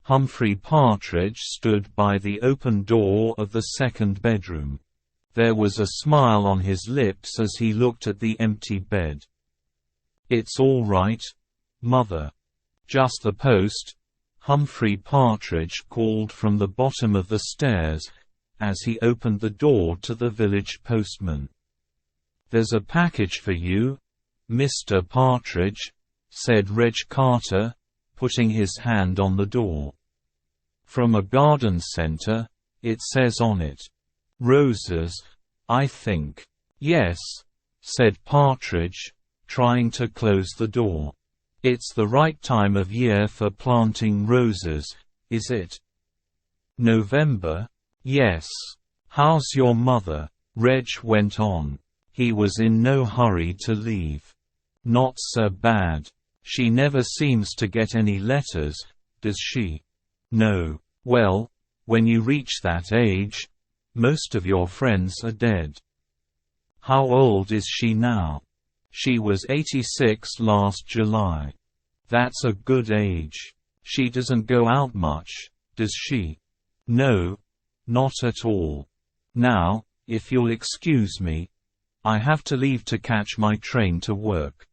Humphrey Partridge stood by the open door of the second bedroom. There was a smile on his lips as he looked at the empty bed. "It's all right, Mother. Just the post," Humphrey Partridge called from the bottom of the stairs, as he opened the door to the village postman. "There's a package for you, Mr. Partridge," said Reg Carter, putting his hand on the door. "From a garden center, it says on it. Roses, I think." "Yes," said Partridge, trying to close the door. "It's the right time of year for planting roses, is it?" "November?" "Yes. How's your mother?" Reg went on. He was in no hurry to leave. "Not so bad. She never seems to get any letters, does she?" "No. Well, when you reach that age, most of your friends are dead." "How old is she now?" "She was 86 last July." "That's a good age. She doesn't go out much, does she?" "No, not at all. Now, if you'll excuse me, I have to leave to catch my train to work."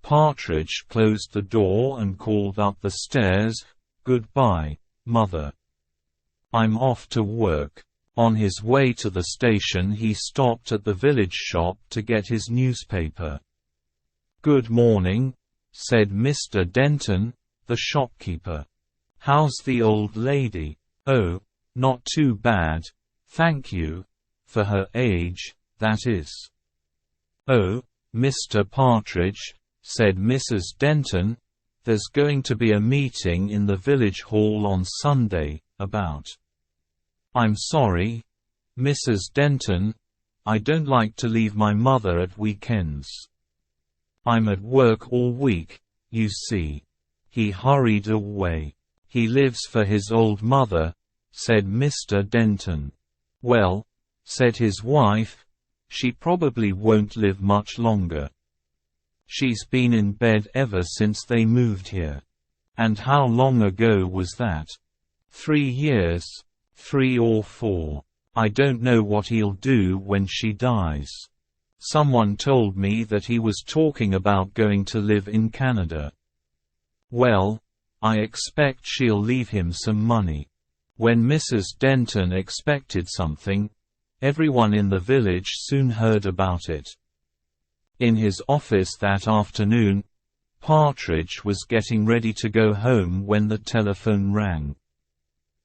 Partridge closed the door and called up the stairs, "Goodbye, Mother. I'm off to work." On his way to the station he stopped at the village shop to get his newspaper. "Good morning," said Mr. Denton, the shopkeeper. "How's the old lady?" "Oh, not too bad, thank you. For her age, that is." "Oh, Mr. Partridge," said Mrs. Denton, "there's going to be a meeting in the village hall on Sunday, about—" "I'm sorry, Mrs. Denton, I don't like to leave my mother at weekends. I'm at work all week, you see." He hurried away. "He lives for his old mother," said Mr. Denton. "Well," said his wife, "she probably won't live much longer. She's been in bed ever since they moved here." "And how long ago was that?" 3 years. 3 or 4. I don't know what he'll do when she dies. Someone told me that he was talking about going to live in Canada." "Well, I expect she'll leave him some money." When Mrs. Denton expected something, everyone in the village soon heard about it. In his office that afternoon, Partridge was getting ready to go home when the telephone rang.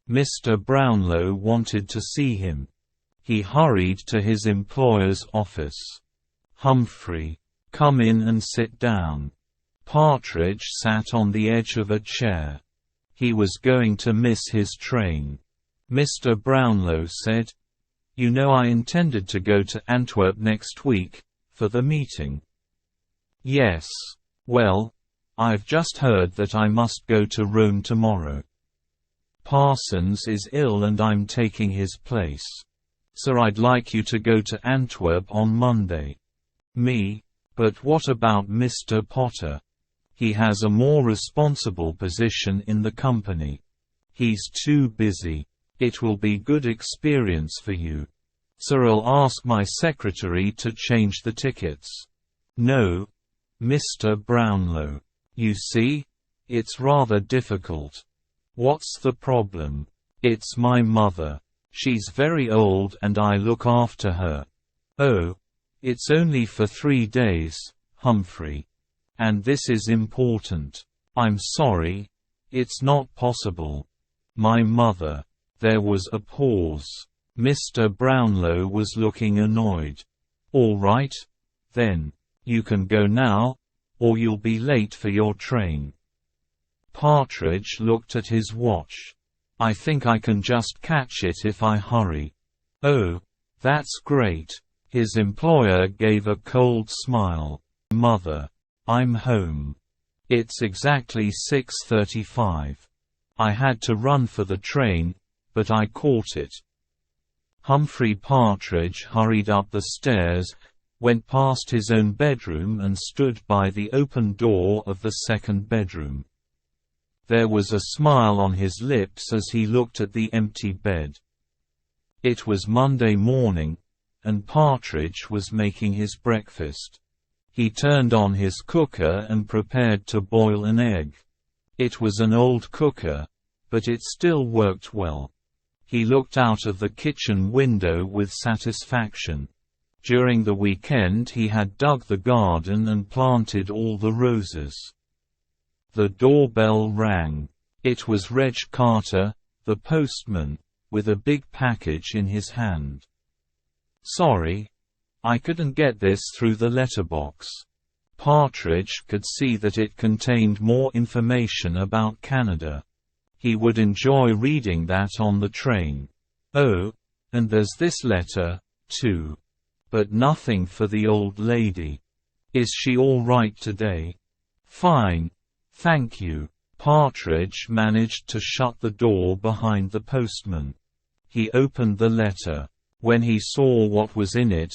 Mr. Brownlow wanted to see him. He hurried to his employer's office. "Humphrey, come in and sit down." Partridge sat on the edge of a chair. He was going to miss his train. Mr. Brownlow said, "You know I intended to go to Antwerp next week, for the meeting." "Yes. Well, I've just heard that I must go to Rome tomorrow. Parsons is ill and I'm taking his place. So I'd like you to go to Antwerp on Monday." "Me? But what about Mr. Potter? He has a more responsible position in the company." "He's too busy. It will be good experience for you. So I'll ask my secretary to change the tickets." "No, Mr. Brownlow. You see, it's rather difficult." "What's the problem?" "It's my mother. She's very old and I look after her." "Oh, it's only for 3 days, Humphrey. And this is important." "I'm sorry. It's not possible. My mother." There was a pause. Mr. Brownlow was looking annoyed. "All right, then. You can go now, or you'll be late for your train." Partridge looked at his watch. "I think I can just catch it if I hurry." "Oh, that's great." His employer gave a cold smile. "Mother, I'm home. It's exactly 6:35. I had to run for the train, but I caught it." Humphrey Partridge hurried up the stairs, went past his own bedroom and stood by the open door of the second bedroom. There was a smile on his lips as he looked at the empty bed. It was Monday morning, and Partridge was making his breakfast. He turned on his cooker and prepared to boil an egg. It was an old cooker, but it still worked well. He looked out of the kitchen window with satisfaction. During the weekend he had dug the garden and planted all the roses. The doorbell rang. It was Reg Carter, the postman, with a big package in his hand. "Sorry, I couldn't get this through the letterbox." Partridge could see that it contained more information about Canada. He would enjoy reading that on the train. "Oh, and there's this letter, too. But nothing for the old lady. Is she all right today?" "Fine, thank you." Partridge managed to shut the door behind the postman. He opened the letter. When he saw what was in it,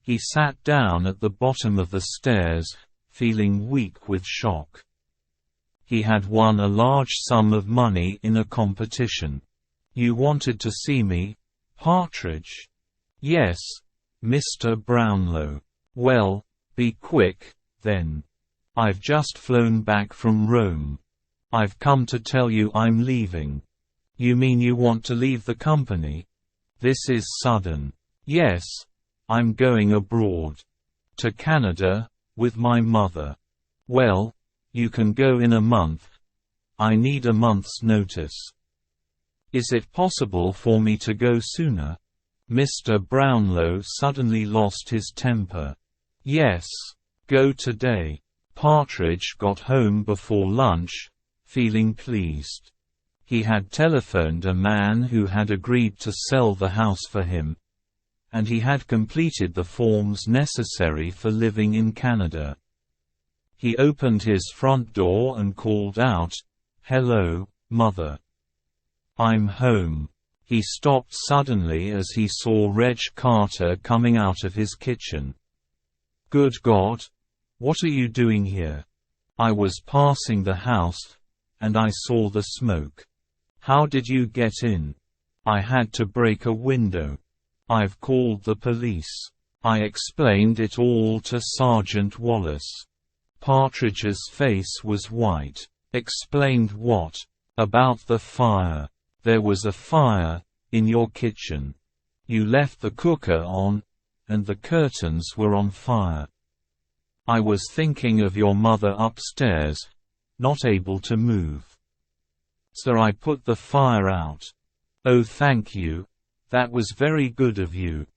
he sat down at the bottom of the stairs, feeling weak with shock. He had won a large sum of money in a competition. "You wanted to see me, Partridge?" "Yes, Mr. Brownlow." "Well, be quick, then. I've just flown back from Rome. I've come to tell you I'm leaving." "You mean you want to leave the company?" "This is sudden." "Yes, I'm going abroad. To Canada, with my mother." "Well, you can go in a month. I need a month's notice." "Is it possible for me to go sooner?" Mr. Brownlow suddenly lost his temper. "Yes. Go today." Partridge got home before lunch, feeling pleased. He had telephoned a man who had agreed to sell the house for him, and he had completed the forms necessary for living in Canada. He opened his front door and called out, "Hello, Mother. I'm home." He stopped suddenly as he saw Reg Carter coming out of his kitchen. "Good God! What are you doing here?" "I was passing the house, and I saw the smoke." "How did you get in?" "I had to break a window. I've called the police." I explained it all to Sergeant Wallace. Partridge's face was white. "Explained what?" "About the fire. There was a fire in your kitchen. You left the cooker on, and the curtains were on fire. I was thinking of your mother upstairs, not able to move. So I put the fire out." "Oh, thank you. That was very good of you.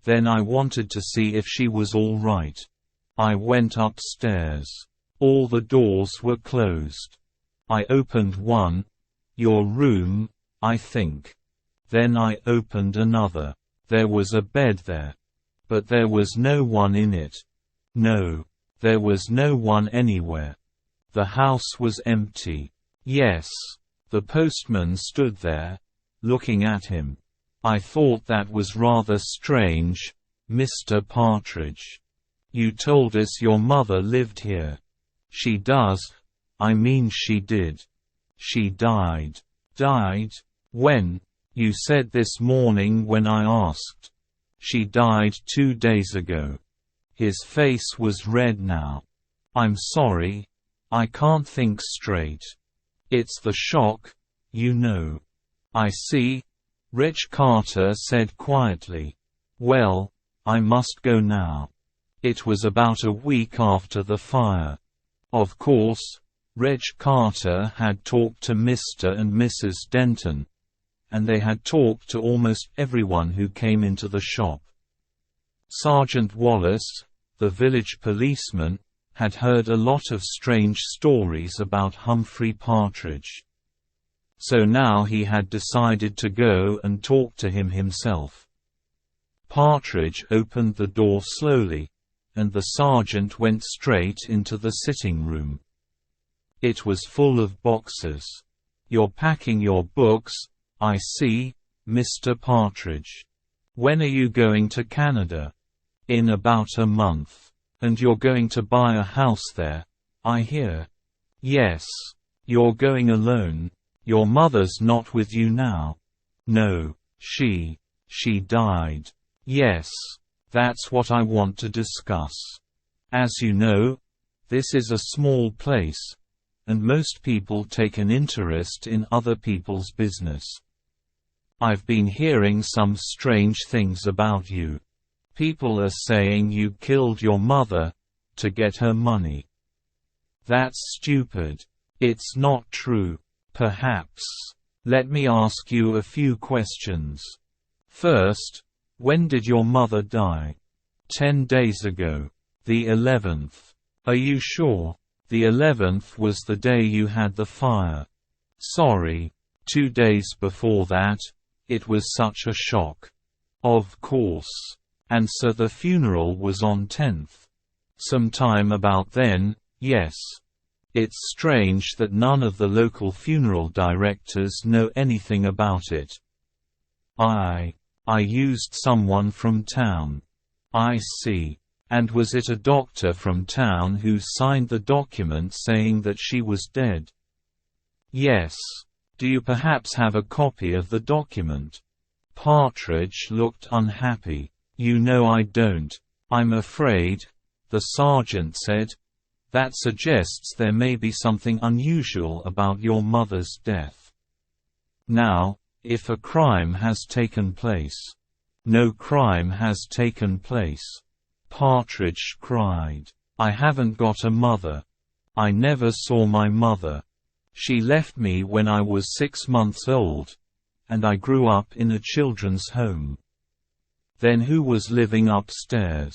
Then I wanted to see if she was all right. I went upstairs. All the doors were closed. I opened one, your room, I think. Then I opened another. There was a bed there. But there was no one in it. No. There was no one anywhere. The house was empty." "Yes." The postman stood there, looking at him. "I thought that was rather strange, Mr. Partridge. You told us your mother lived here." "She does. I mean she did. She died." "Died? When?" "You said this morning when I asked." "She died 2 days ago." His face was red now. "I'm sorry. I can't think straight. It's the shock, you know." "I see," Reg Carter said quietly. "Well, I must go now." It was about a week after the fire. Of course, Reg Carter had talked to Mr. and Mrs. Denton, and they had talked to almost everyone who came into the shop. Sergeant Wallace, the village policeman, had heard a lot of strange stories about Humphrey Partridge. So now he had decided to go and talk to him himself. Partridge opened the door slowly, and the sergeant went straight into the sitting room. It was full of boxes. "You're packing your books, I see, Mr. Partridge. When are you going to Canada?" "In about a month. And you're going to buy a house there, I hear." "Yes. You're going alone? Your mother's not with you now? No. She died. Yes. That's what I want to discuss. As you know, this is a small place, and most people take an interest in other people's business. I've been hearing some strange things about you. People are saying you killed your mother to get her money. That's stupid. It's not true. Perhaps. Let me ask you a few questions. First, when did your mother die? 10 days ago. The 11th. Are you sure? The 11th was the day you had the fire. Sorry. 2 days before that. It was such a shock. Of course. And so the funeral was on 10th. Sometime about then, yes. It's strange that none of the local funeral directors know anything about it. I used someone from town. I see. And was it a doctor from town who signed the document saying that she was dead? Yes. Do you perhaps have a copy of the document? Partridge looked unhappy. You know I don't. I'm afraid, the sergeant said. That suggests there may be something unusual about your mother's death. Now, if a crime has taken place. No crime has taken place. Partridge cried. I haven't got a mother. I never saw my mother. She left me when I was 6 months old, and I grew up in a children's home. Then who was living upstairs?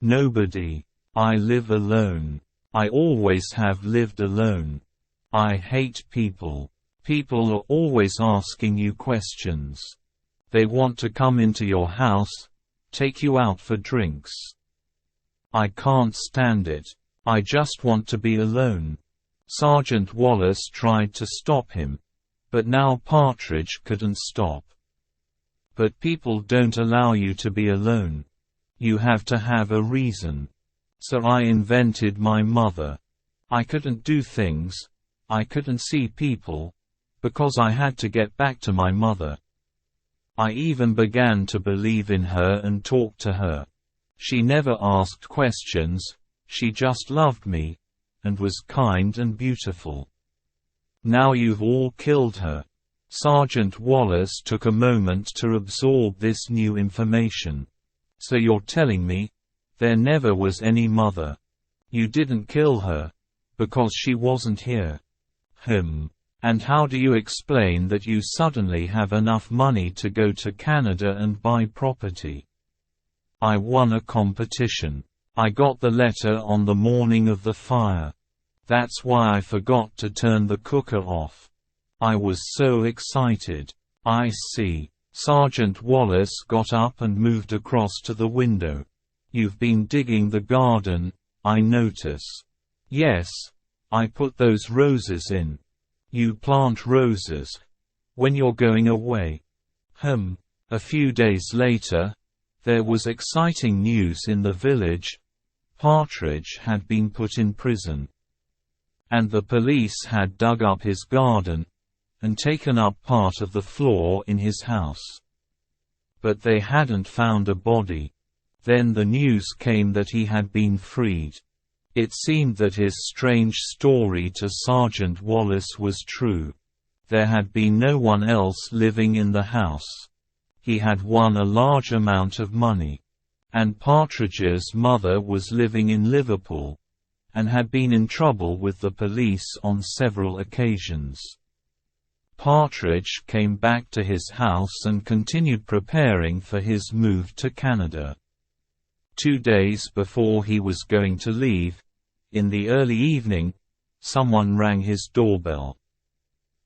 Nobody. I live alone. I always have lived alone. I hate people. People are always asking you questions. They want to come into your house, take you out for drinks. I can't stand it. I just want to be alone. Sergeant Wallace tried to stop him, but now Partridge couldn't stop. But people don't allow you to be alone. You have to have a reason. So I invented my mother. I couldn't do things, I couldn't see people, because I had to get back to my mother. I even began to believe in her and talk to her. She never asked questions, she just loved me, and was kind and beautiful. Now you've all killed her. Sergeant Wallace took a moment to absorb this new information. So you're telling me, there never was any mother. You didn't kill her, because she wasn't here. And how do you explain that you suddenly have enough money to go to Canada and buy property? I won a competition. I got the letter on the morning of the fire. That's why I forgot to turn the cooker off. I was so excited. I see. Sergeant Wallace got up and moved across to the window. You've been digging the garden, I notice. Yes. I put those roses in. You plant roses when you're going away. A few days later, there was exciting news in the village. Partridge had been put in prison. And the police had dug up his garden and taken up part of the floor in his house. But they hadn't found a body. Then the news came that he had been freed. It seemed that his strange story to Sergeant Wallace was true. There had been no one else living in the house. He had won a large amount of money. And Partridge's mother was living in Liverpool, and had been in trouble with the police on several occasions. Partridge came back to his house and continued preparing for his move to Canada. 2 days before he was going to leave, in the early evening, someone rang his doorbell.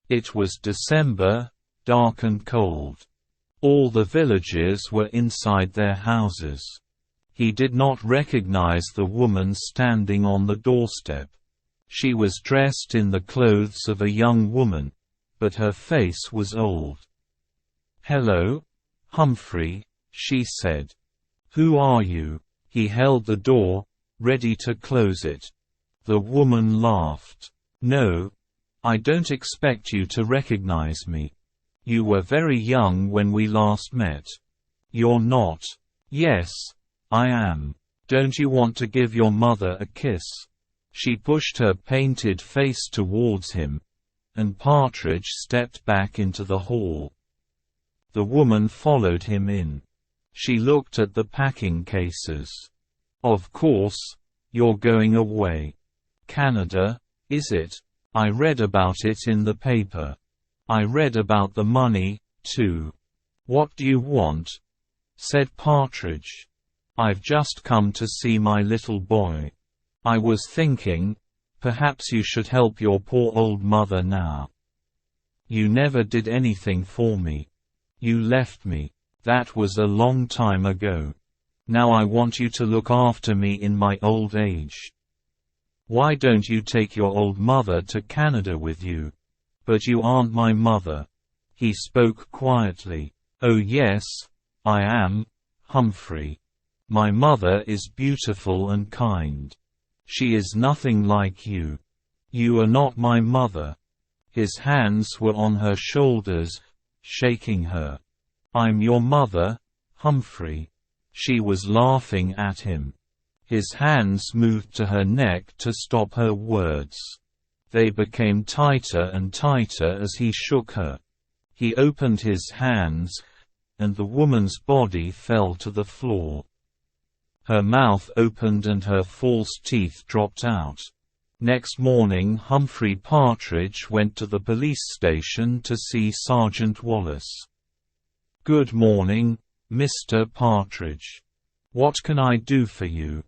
It was December, dark and cold. All the villagers were inside their houses. He did not recognize the woman standing on the doorstep. She was dressed in the clothes of a young woman, but her face was old. "Hello, Humphrey," she said. "Who are you?" He held the door, ready to close it. The woman laughed. "No, I don't expect you to recognize me. You were very young when we last met. You're not. Yes, I am. Don't you want to give your mother a kiss? She pushed her painted face towards him, and Partridge stepped back into the hall. The woman followed him in. She looked at the packing cases. Of course, you're going away. Canada, is it? I read about it in the paper. I read about the money, too. What do you want? Said Partridge. I've just come to see my little boy. I was thinking, perhaps you should help your poor old mother now. You never did anything for me. You left me. That was a long time ago. Now I want you to look after me in my old age. Why don't you take your old mother to Canada with you? But you aren't my mother. He spoke quietly. Oh yes, I am, Humphrey. My mother is beautiful and kind. She is nothing like you. You are not my mother. His hands were on her shoulders, shaking her. I'm your mother, Humphrey. She was laughing at him. His hands moved to her neck to stop her words. They became tighter and tighter as he shook her. He opened his hands, and the woman's body fell to the floor. Her mouth opened and her false teeth dropped out. Next morning Humphrey Partridge went to the police station to see Sergeant Wallace. Good morning, Mr. Partridge. What can I do for you?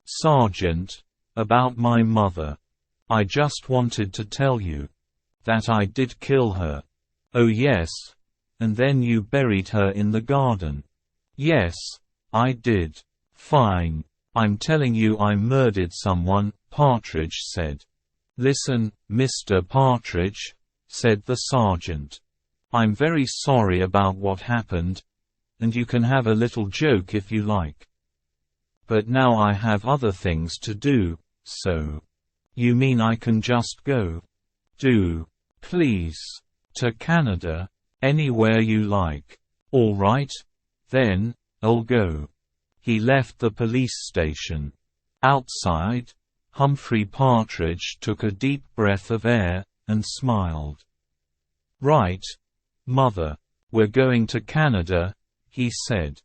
Sergeant, about my mother. I just wanted to tell you that I did kill her. Oh yes, and then you buried her in the garden. Yes, I did. Fine. I'm telling you I murdered someone, Partridge said. Listen, Mr. Partridge, said the sergeant. I'm very sorry about what happened, and you can have a little joke if you like. But now I have other things to do, so. You mean I can just go? Do. Please. To Canada? Anywhere you like. All right. Then, I'll go. He left the police station. Outside, Humphrey Partridge took a deep breath of air, and smiled. Right, Mother. We're going to Canada, he said.